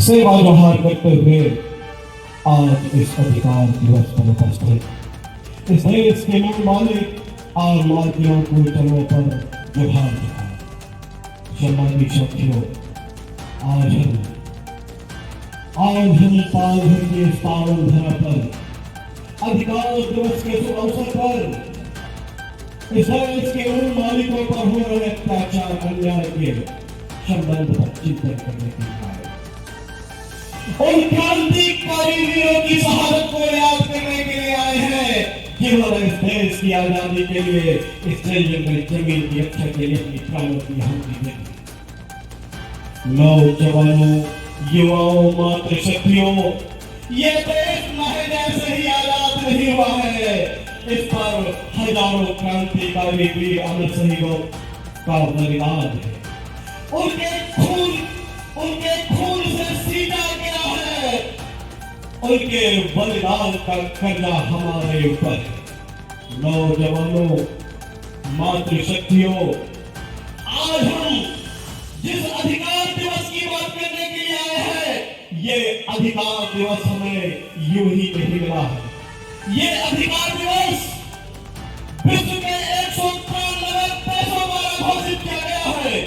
सेवा जोहार करते हुए आज इस अधिकार दिवस पर उपस्थित इस देश के मूल मालिक और मालिकों को चरणों पर जोहार दिया। सम्मानित साथियों, आज हम साल भर के इस पावन धरा पर अधिकार दिवस के शुभ अवसर पर इस देश के मूल मालिकों पर हो रहे अत्याचार अन्याय के संबंध पर चिंतन करने के लिए उन क्रांतिकारी वीरों की शहादत को याद करने के लिए आए हैं जिन्होंने इस देश की आजादी के लिए इस जंगल जमीन की रक्षा के लिए अपनी प्राणों की आहुति दी। नौजवानों, युवाओं, मातृशक्तियों, ये देश महज ऐसे ही आजाद नहीं हुआ है। इस पर हजारों क्रांतिकारी वीर अमर शहीदों का बलिदान है। उनके खून से सींचा गया है। उनके बलिदान का कर्जा हमारे ऊपर है। नौजवानों, मातृशक्तियों, आज हम जिस अधिकार दिवस की बात करने के लिए आए हैं, ये अधिकार दिवस हमें यूं ही नहीं मिला है। ये अधिकार दिवस विश्व के 193 देशों द्वारा घोषित किया गया है।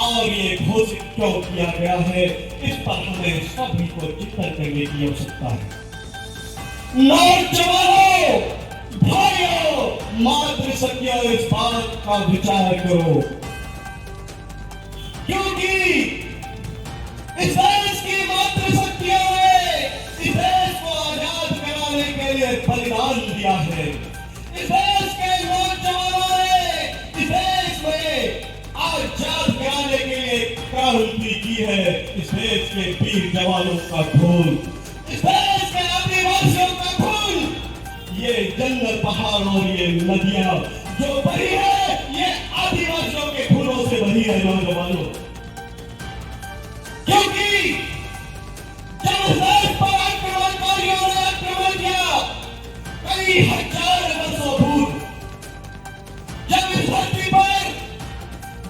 और ये घोषित क्यों किया गया है, इस पर हमें सभी को चिंतन करने की आवश्यकता है। नौजवानों, भाइयों, मातृशक्तियों, इस बात का विचार करो, क्योंकि इस देश की मातृशक्तियों ने इस देश को आजाद कराने के लिए बलिदान दिया है। इस देश के नौजवानों ने इस देश में आजाद कराने के लिए क्रांति की है। इस देश के वीर जवानों का खून, इस देश के आदिवासियों का खून, ये जंगल, पहाड़ और ये नदियां जो बही है, ये आदिवासियों के खूनों से बही है। नौजवानों, क्योंकि जब इस देश पर आक्रमणकारियों ने आक्रमण किया कई हजार वर्षों पूर्व, जब इस धरती पर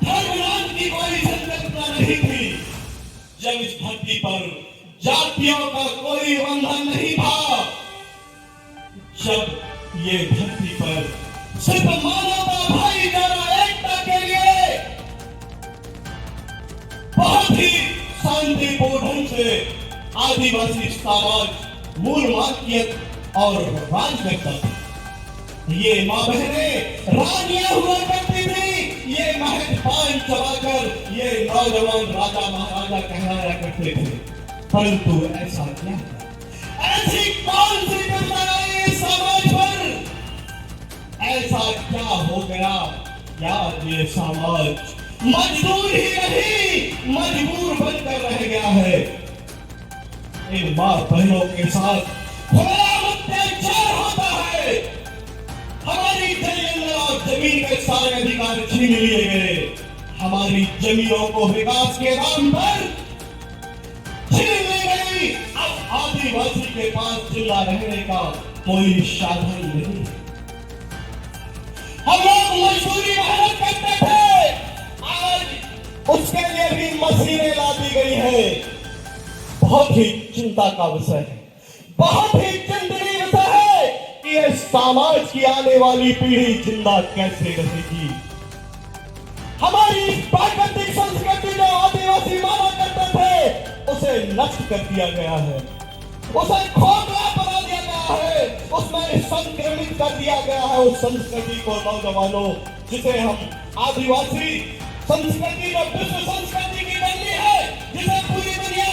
धर्म की कोई संकल्पना नहीं थी, जब इस धरती पर जातियों का कोई बंधन नहीं था, जब ये धरती पर सिर्फ मानवता, भाईचारा, एकता के लिए बहुत ही शांतिपूर्ण ढंग से आदिवासी समाज मूल मालकियत और राज करता था। ये माँ बहनें रानियां हुआ करती थी। ये महज पान चबाकर ये नौजवान राजा महाराजा कहलाया करते थे। परंतु ऐसा क्या था? ऐसी कौन सी घटना आई इस समाज पर? ऐसा क्या हो गया? क्या ये समाज मजदूर ही नहीं, मजबूर बनकर रह गया है? इन माँ बहनों के साथ अत्याचार होता है। हमारी जमीन और जमीन के सारे अधिकार छीन लिए गए। हमारी जमीनों को विकास के नाम पर छीन ली गई। अब आदिवासी के पास जिला रहने का कोई साधन नहीं। हम लोग मजदूरी मेहनत करते थे, आज उसके लिए भी मशीनें ला दी गई है। बहुत ही चिंता का विषय है, बहुत ही चिंतनीय विषय है कि ये समाज की आने वाली पीढ़ी जिंदा कैसे रहेगी। हमारी प्राकृतिक संस्कृति जो आदिवासी माना करते थे, उसे नष्ट कर दिया गया है, उसे खोखला बना दिया गया है, उसमें संक्रमित कर दिया गया है उस संस्कृति को। नौजवानों, जिसे हम आदिवासी संस्कृति जो विश्व संस्कृति की बनती है, जिसे पूरी दुनिया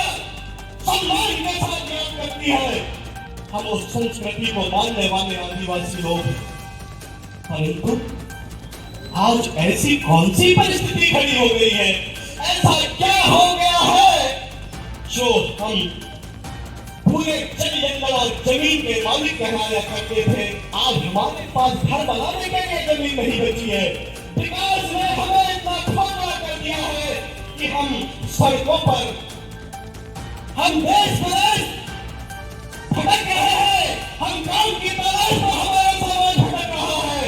सम्मान के साथ याद करती है, हम उस संस्कृति को मानने वाले आदिवासी लोग हैं। परंतु आज ऐसी कौन सी परिस्थिति खड़ी हो गई है, ऐसा क्या हो गया है जो हम पूरे जंगल और जमीन के मालिक कहलाया करते थे, आज हमारे पास घर बनाने के लिए जमीन नहीं बची है। विकास ने हमें इतना खोखला कर दिया है कि हम सड़कों पर, हम देश विदेश भटक रहे हैं, हम काम की तलाश में हमारा समाज भटक रहा है।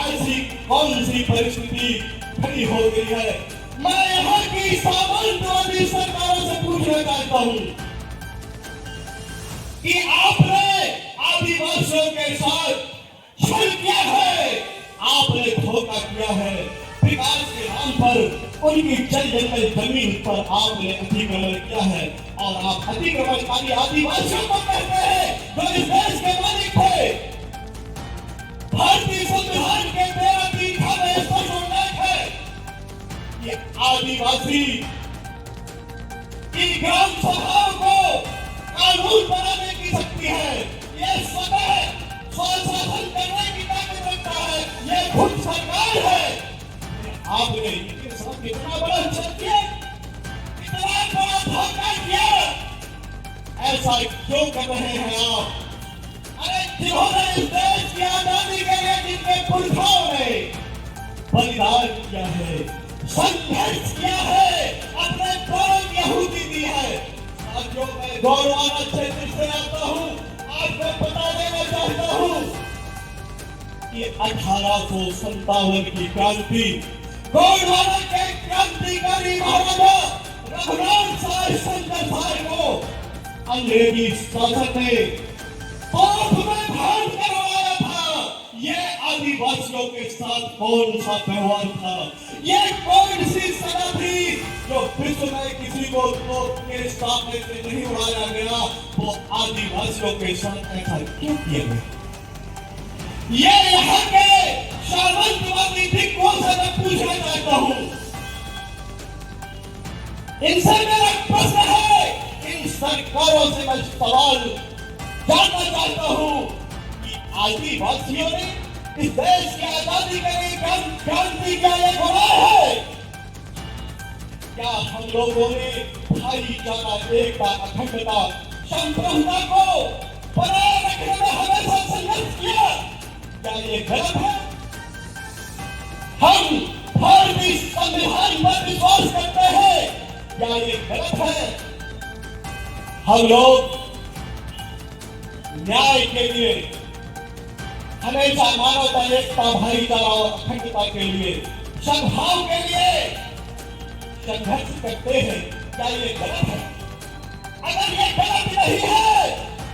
ऐसी कौन सी परिस्थिति खड़ी हो गई है? मैं यहाँ की सामंतवादी सरकारों से पूछ पूछना चाहता हूं कि आपने आदिवासियों के साथ छल किया है, आपने धोखा किया है, विकास के नाम पर उनकी जल जंगल जमीन पर आपने अतिक्रमण किया है और आप अतिक्रमणकारी आदिवासियों को कहते हैं जो इस देश के मालिक थे। भारतीय संविधान के 13 में स्पष्ट उल्लेख है कि आदिवासी इन ग्राम सभाओं को कानून बनाने की शक्ति है, ये स्वतः स्वशासन करने की ताकत रखता है, ये खुद सरकार है। आपने इनके साथ कितना बड़ा छल किया, कितना बड़ा धोखा किया, ऐसा क्यों कर रहे हैं आप? अरे जिन्होंने इस देश की आजादी के लिए जिनके पुरखाओं ने बलिदान किया है, संघर्ष किया है, अपने प्राण की आहुति दी है। साथियों, मैं गौरवाना क्षेत्र से आता हूं, आपको बता देना चाहता हूं कि 1857 की क्रांति, गौरवाना के क्रांतिकारी महाराजा रघुनाथ साहब को अंग्रेजी शासन ने तोप में भाग करवाया था। ये आदिवासियों के साथ कौन सा व्यवहार था? ये कौन सी सजा थी जो विश्व में किसी को तोप के सामने से नहीं उड़ाया गया? वो आदिवासियों के साथ ऐसा क्यों किया गया? ये यहाँ के सामंतवादी धिक्कों से मैं पूछना चाहता हूँ, इनसे मेरा प्रश्न है, इन सरकारों से मैं सवाल जानना चाहता हूँ कि आदिवासियों ने इस देश की आजादी के लिए क्रांति का ये गुनाह है? क्या हम लोगों ने भाईचारा, एकता, अखंडता, संप्रभुता को बनाए रखने में हमेशा संघर्ष किया? क्या ये गलत है? हम भारतीय संविधान पर विश्वास करते हैं, क्या ये गलत है? हम लोग न्याय के लिए हमेशा मानवता, एकता, भाईचारा और अखंडता के लिए, सद्भाव के लिए संघर्ष करते हैं। क्या ये गलत है? अगर ये गलत नहीं है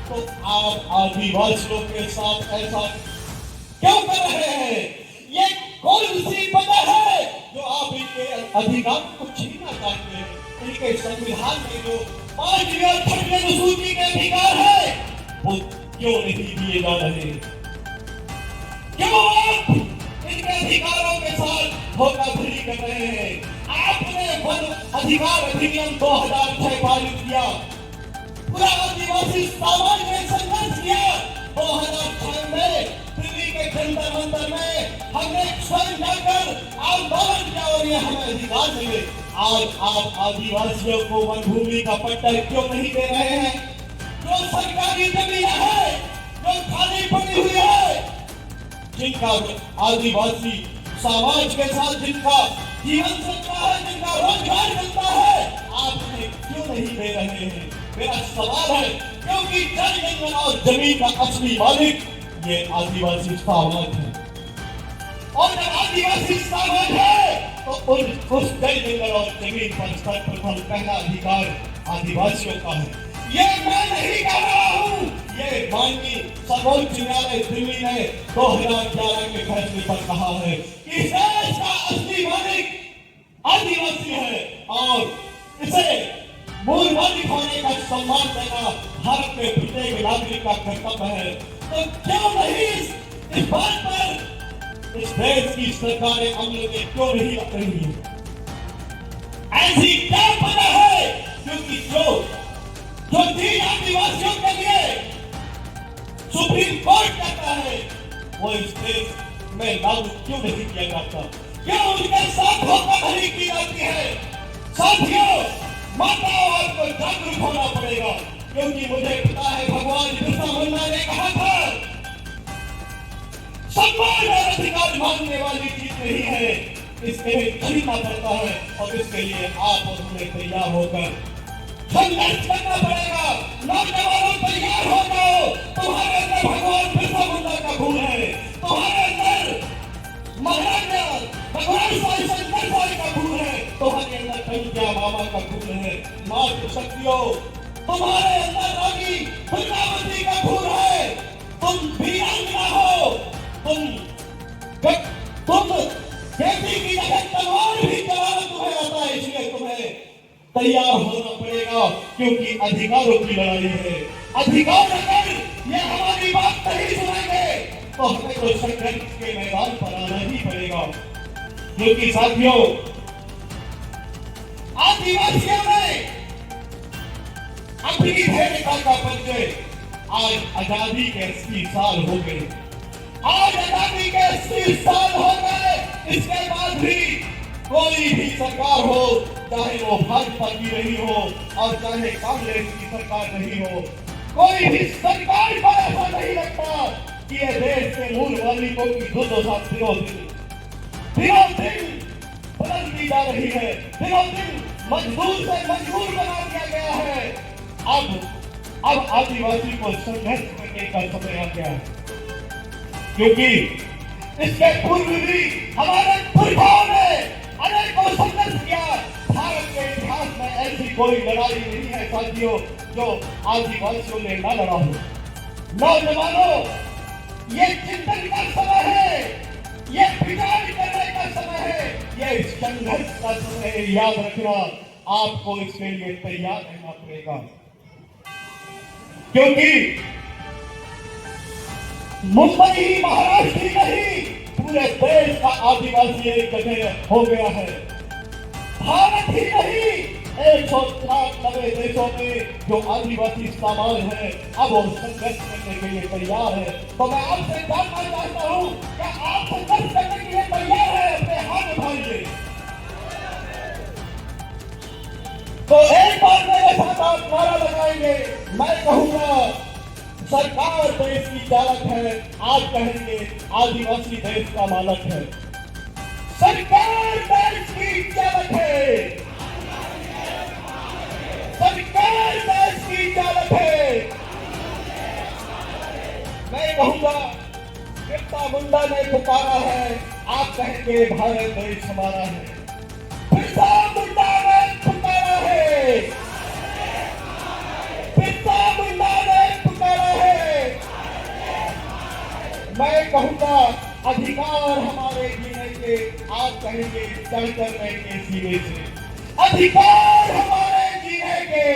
तो आप आदिवासियों के साथ ऐसा क्यों कर रहे हैं? ये कौन सी वजह है जो आप इनके अधिकार को छीनना चाहते हैं? इनके संविधान में जो 5वीं और 6वीं अनुसूची के अधिकार है वो क्यों नहीं दिए जा रहे? क्यों आप इनके अधिकारों के साथ धोखाधड़ी कर रहे हैं? आपने वन अधिकार अधिनियम 2006 पारित किया, पूरा आदिवासी समाज ने संघर्ष किया। 2006 में दिल्ली के जंतर मंतर में हमने स्वयं जाकर आंदोलन किया और ये हमें अधिकार मिले। आज आप आदिवासियों को वन भूमि का पट्टा क्यों नहीं दे रहे हैं? जो सरकारी जमीन है, जो खाली पड़ी हुई है, जिनका आदिवासी समाज के साथ जिनका जीवन चलता है, जिनका रोजगार मिलता है, आप उन्हें क्यों नहीं दे रहे हैं? मेरा सवाल है, क्योंकि जल जंगल और जमीन का असली मालिक ये आदिवासी समाज है, और जब आदिवासी समाज है तो उस जल जंगल और जमीन पर सर्वप्रथम पहला अधिकार आदिवासियों का है। ये मैं नहीं कह रहा हूँ, ये माननीय सर्वोच्च न्यायालय दिल्ली ने 2011 के फैसले पर कहा है कि देश का असली मालिक आदिवासी है और इसे मूल मालिक होने का सम्मान देना भारत में प्रत्येक नागरिक का कर्तव्य है। तो क्यों नहीं इस बात पर इस देश की सरकारें अमल में क्यों नहीं आ रही है? ऐसी क्या वजह है? क्योंकि जो चीज आदिवासियों के लिए सुप्रीम कोर्ट कहता है वो इस देश में लागू क्यों नहीं किया जाता? क्यों उनके साथ धोखाधड़ी की जाती है? साथियों, माताओं, आपको जागरूक होना पड़ेगा, क्योंकि मुझे पता है भगवान बिरसा मुंडा ने कहा था सम्मान और अधिकार मांगने वाली चीज नहीं है, इसके खरीदना पड़ता है और इसके लिए आप और हमें तैयार होकर संघर्ष करना पड़ेगा। नौजवानों, तैयार हो जाओ, तुम्हारे अंदर भगवान बिरसा मुंडा का खून है, तुम्हारे अंदर महाराजा भगवान साई शंकर साई का खून है, तुम्हारे अंदर कंजिया मामा का खून है। हैं। मातृशक्तियों, तुम्हारे अंदर रानी दुर्गावती का खून है। तुम वीरांगना हो। तुम देवी की जगह तलवार भी चलाना तुम्हें आता है, इसलिए तुम्हें तैयार होना पड़ेगा, क्योंकि अधिकारों की लड़ाई है। अधिकार अगर ये हमारी बात नहीं सुनेंगे तो हमें तो संघर्ष के मैदान पर आना ही पड़ेगा। क्योंकि साथियों, आदिवासियों ने अपनी भूमिका का परिचय आज आजादी के 80 साल हो गए। आज आजादी के 80 साल हो गए। इसके बाद भी कोई भी सरकार हो, चाहे वो भाजपा की रही हो और चाहे कांग्रेस की सरकार रही हो, कोई भी सरकार को ऐसा नहीं लगता कि ये देश के मूल नागरिकों की दो साथ दिनों दिन बदलती जा रही है। दिनों दिन मजदूर से मजबूर बना दिया गया है। अब आदिवासी को संघर्ष करने का समय आ गया है, क्योंकि इसके पूर्व भी हमारे पुरखाओं ने अनेकों संघर्ष किया। भारत के इतिहास में ऐसी कोई लड़ाई नहीं है साथियों जो आदिवासियों ने न लड़ा हो। नौजवानों, ये चिंतन का समय है, ये विचार करने का समय है, ये संघर्ष का समय है। याद रखना, आपको इसके लिए तैयार रहना पड़ेगा, क्योंकि मुंबई महाराष्ट्र ही नहीं, पूरे देश का आदिवासी एक जगह हो गया है। भारत ही नहीं, 193 देशों में जो आदिवासी समाज है, अब वो संघर्ष करने के लिए तैयार है। तो मैं आपसे जानना चाहता हूँ, क्या आप संघर्ष करने के लिए तैयार है? अपने हाथ उठाइए। तो एक बार मेरे साथ आप नारा लगाएंगे। मैं कहूंगा, सरकार देश की चालक है, आप कहेंगे आदिवासी देश का मालक है। सरकार देश की चालक है, सरकार देश की चालक है। मैं कहूंगा, बिरसा मुंडा ने पुकारा है, आप कहेंगे भारत देश हमारा है। बिरसा मुंडा ने पुकारा है, बिरसा मुंडा ने पुकारा है। मैं कहूंगा, अधिकार हमारे जीने के, आप कहेंगे चलकर रहेंगे सीने से। अधिकार हमारे जीने के,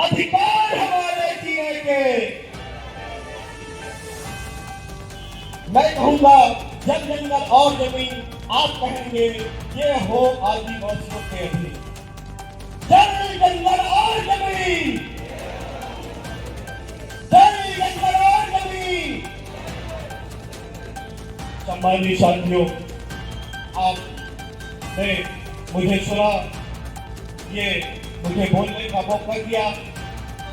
अधिकार हमारे जीने के। मैं कहूंगा, जब जंगल और जमीन, आप कहेंगे ये हो आदिवासियों के अधीन। जल जंगल और जमीन, जल जंगल और जमीन। सम्मानित साथियों, आपने मुझे सुना, ये मुझे बोलने का मौका दिया।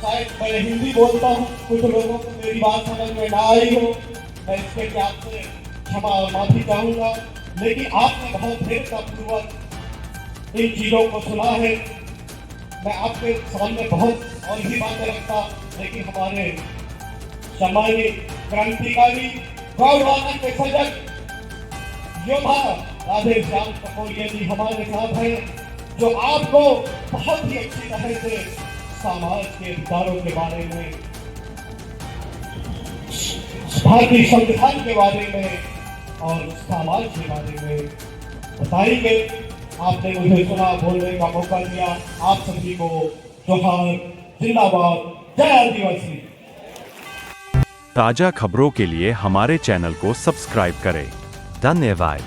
शायद मैं हिंदी बोलता हूँ, कुछ लोगों को मेरी बात समझ में ना आई हो, मैं इसके लिए आपसे क्षमा और माफी चाहूंगा। लेकिन आपने बहुत धैर्यतापूर्वक इन चीजों को सुना है। मैं आपके सामने बहुत और भी बातें रखता, लेकिन हमारे सम्मानित क्रांतिकारी गौरवान्वित के सजग योद्धा राधे श्याम ककोरिया जी हमारे साथ हैं, जो आपको बहुत ही अच्छी तरह से समाज के अधिकारों के बारे में, भारतीय संविधान के बारे में और समाज के बारे में बताएंगे। आपने मुझे सुना, बोलने का मौका दिया। आप सभी को जोहार, जिंदाबाद, जय आदिवासी। ताजा खबरों के लिए हमारे चैनल को सब्सक्राइब करें। धन्यवाद।